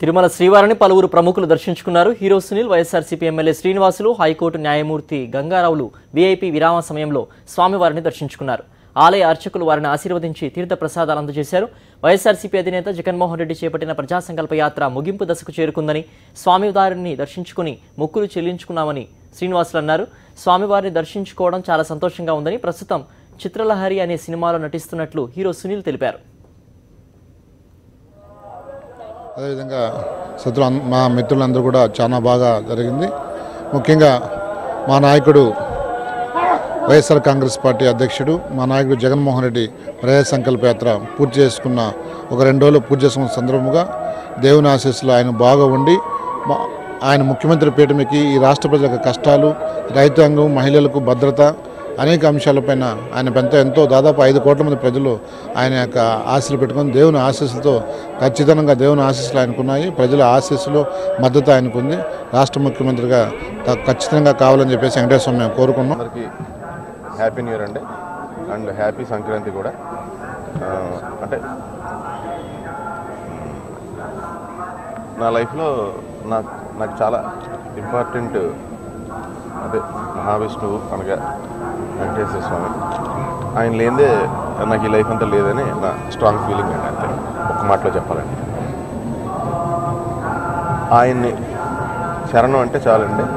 తిరుమల శ్రీవారిని పలువురు ప్రముఖులు దర్శించుకున్నారు. Hero Sunil, YSRCP MLA Srinivasulu, high court న్యాయమూర్తి గంగారావులు వీఐపీ విరామ సమయంలో స్వామివారిని దర్శించుకున్నారు. ఆలయ అర్చకులు వారిని ఆశీర్వదించి తీర్థ ప్రసాదాలు అందజేశారు. వైఎస్ఆర్సీపీ అధినేత జగన్మోహన్ రెడ్డి చేపట్టిన ప్రజా సంకల్ప యాత్ర ముగింపు దశకు చేరుకుందని, స్వామివారిని దర్శించుకుని మొక్కులు చెల్లించుకున్నామని శ్రీనివాసులు అన్నారు. స్వామివారిని దర్శించుకోవడం చాలా సంతోషంగా ఉందని, ప్రస్తుతం చిత్రలహరి అనే సినిమాలో నటిస్తున్నట్లు హీరో సునీల్ తెలిపారు. అదేవిధంగా మా మిత్రులందరూ కూడా చాలా బాగా జరిగింది. ముఖ్యంగా మా నాయకుడు వైఎస్ఆర్ కాంగ్రెస్ పార్టీ అధ్యక్షుడు మా నాయకుడు జగన్మోహన్ రెడ్డి ప్రజా సంకల్ప యాత్ర పూర్తి చేసుకున్న ఒక 2 రోజులు పూర్తి చేసుకున్న సందర్భంగా దేవుని ఆశీస్సులు ఆయన బాగా ఉండి ఆయన ముఖ్యమంత్రి పీఠమికి ఈ రాష్ట్ర ప్రజలకు కష్టాలు, రైతాంగం, మహిళలకు భద్రత, అనేక అంశాలపైన ఆయన ఎంతో దాదాపు 5 కోట్ల మంది ప్రజలు ఆయన యొక్క ఆశలు పెట్టుకుని దేవుని ఆశీస్సులతో ఖచ్చితంగా దేవుని ఆశీస్సులు ఆయనకున్నాయి. ప్రజల ఆశీస్సులు, మద్దతు ఆయనకుంది. రాష్ట్ర ముఖ్యమంత్రిగా ఖచ్చితంగా కావాలని చెప్పేసి వెంకటేశ్వర మేము కోరుకున్నాం. హ్యాపీ న్యూ ఇయర్ అండి, అండ్ హ్యాపీ సంక్రాంతి కూడా. అంటే నా లైఫ్లో నాకు చాలా ఇంపార్టెంట్ అదే మహావిష్ణువు అనగా వెంకటేశ్వర స్వామి. ఆయన లేదే నాకు ఈ లైఫ్ అంతా లేదని నా స్ట్రాంగ్ ఫీలింగ్ అండి. అంతే ఒక్క మాటలో చెప్పాలండి, ఆయన్ని శరణం అంటే చాలండి.